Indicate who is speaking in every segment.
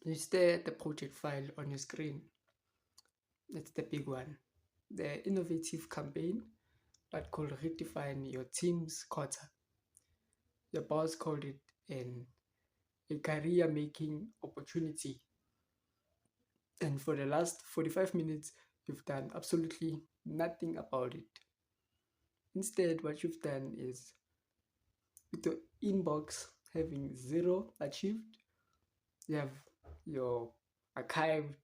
Speaker 1: You stare at the project file on your screen. It's the big one. The innovative campaign that could redefine your team's quarter. Your boss called it a career making opportunity. And for the last 45 minutes, you've done absolutely nothing about it. Instead, what you've done is, with your inbox having zero achieved, you have your archived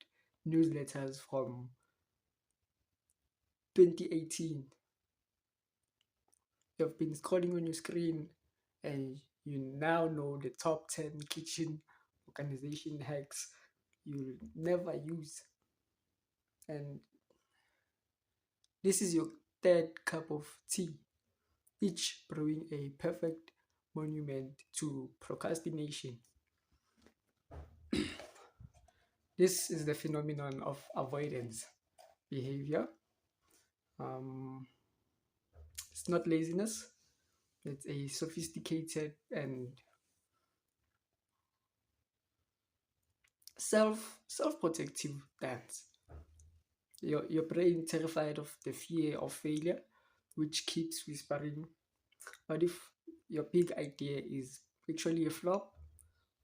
Speaker 1: newsletters from 2018. You've been scrolling on your screen and you now know the top 10 kitchen organization hacks you'll never use. And this is your third cup of tea, each brewing a perfect monument to procrastination. This is the phenomenon of avoidance behavior. Um, it's not laziness, it's a sophisticated and self-protective dance. Your brain terrified of the fear of failure, which keeps whispering, what if your big idea is actually a flop?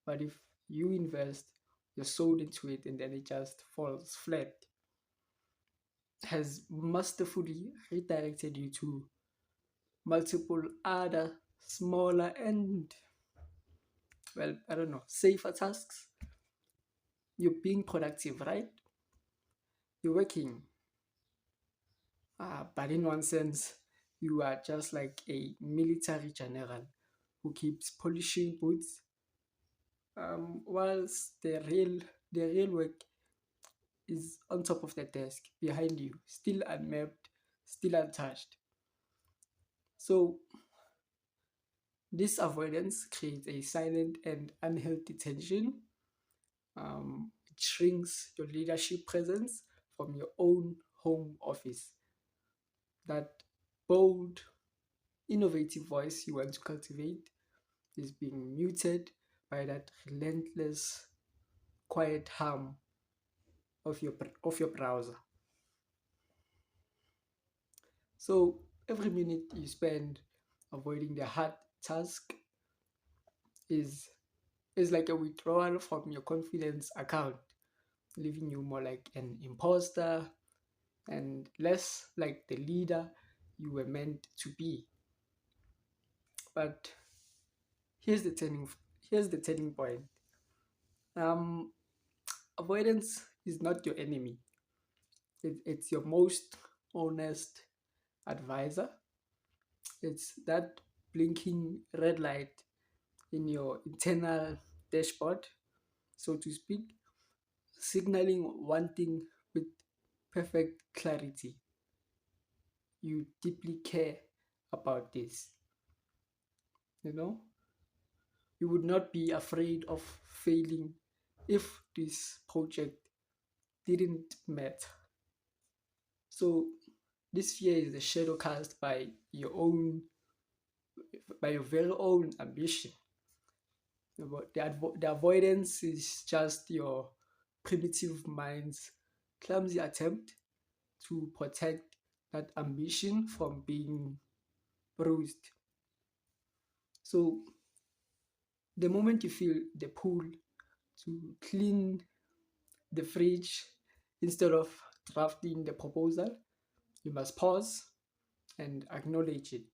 Speaker 1: What if you invest your soul into it and then it just falls flat? Has masterfully redirected you to multiple other smaller and, well, I don't know, safer tasks. You're being productive, right? You're working. But in one sense, you are just like a military general who keeps polishing boots, whilst the real work is on top of the desk behind you, still unmapped, still untouched. So this avoidance creates a silent and unhealthy tension. It shrinks your leadership presence from your own home office. That bold, innovative voice you want to cultivate is being muted by that relentless, quiet hum of your browser. So every minute you spend avoiding the hard task is is like a withdrawal from your confidence account, leaving you more like an imposter and less like the leader you were meant to be. But here's the turning here's the turning point. Um, Avoidance is not your enemy. It's your most honest advisor. It's that blinking red light in your internal dashboard, so to speak, signaling one thing with perfect clarity. You deeply care about this. You know, you would not be afraid of failing if this project didn't matter. So this fear is the shadow cast by your very own ambition. But the avoidance is just your primitive mind's clumsy attempt to protect that ambition from being bruised. So the moment you feel the pull to clean the fridge instead of drafting the proposal, you must pause and acknowledge it.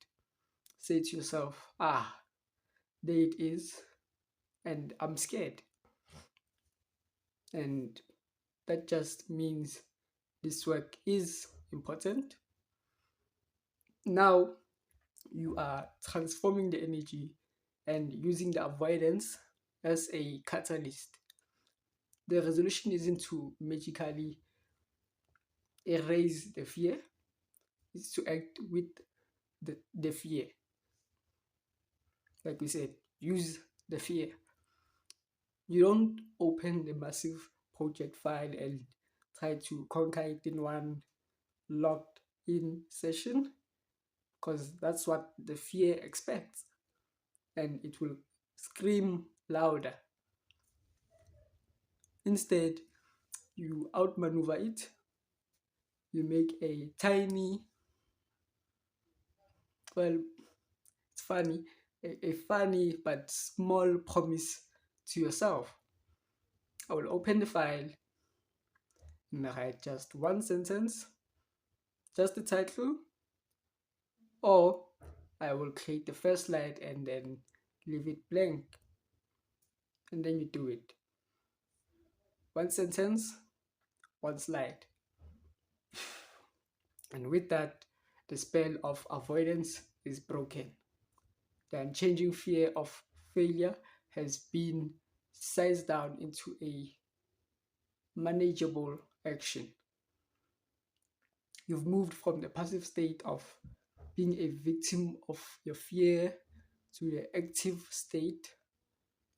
Speaker 1: Say to yourself, there it is, and I'm scared. And that just means this work is important. Now you are transforming the energy and using the avoidance as a catalyst. The resolution isn't to magically erase the fear, it's to act with the fear. Like we said, use the fear. You don't open the massive project file and try to conquer it in one locked in session, because that's what the fear expects and it will scream louder. Instead, you outmaneuver it. You make a tiny, well, it's funny, a funny but small promise to yourself. I will open the file and write just one sentence, just the title, or I will create the first slide and then leave it blank. And then you do it. One sentence, one slide. And with that, the spell of avoidance is broken. The unchanging fear of failure has been sized down into a manageable action. You've moved from the passive state of being a victim of your fear to the active state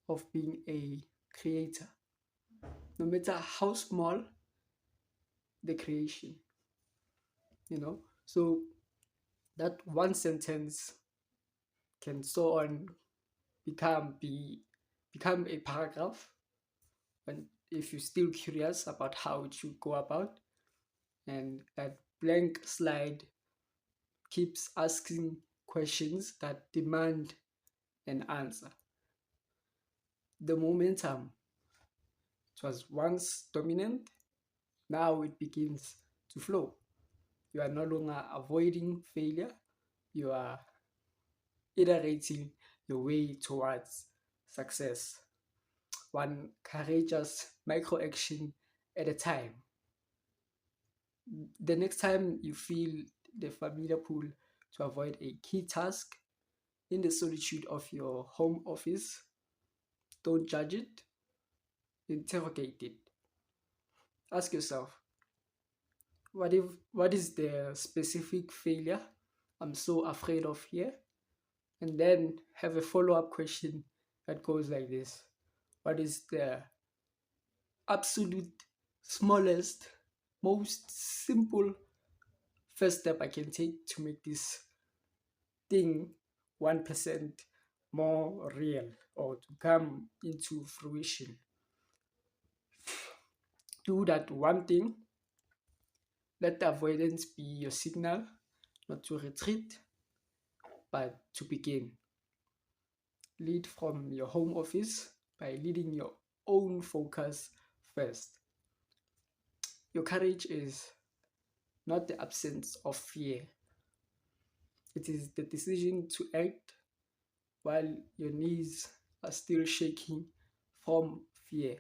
Speaker 1: of being a creator, no matter how small the creation, you know. So that one sentence can so on become a paragraph, and if you're still curious about how it should go about, and that blank slide keeps asking questions that demand an answer. The momentum, it was once dominant, now it begins to flow. You are no longer avoiding failure, you are iterating your way towards success, one courageous micro action at a time. The next time you feel the familiar pull to avoid a key task in the solitude of your home office, don't judge it, interrogate it. Ask yourself, what is the specific failure I'm so afraid of here? And then have a follow-up question that goes like this. What is the absolute smallest, most simple first step I can take to make this thing 1% more real or to come into fruition? Do that one thing. Let the avoidance be your signal, not to retreat, but to begin. Lead from your home office by leading your own focus first. Your courage is not the absence of fear, it is the decision to act while your knees are still shaking from fear.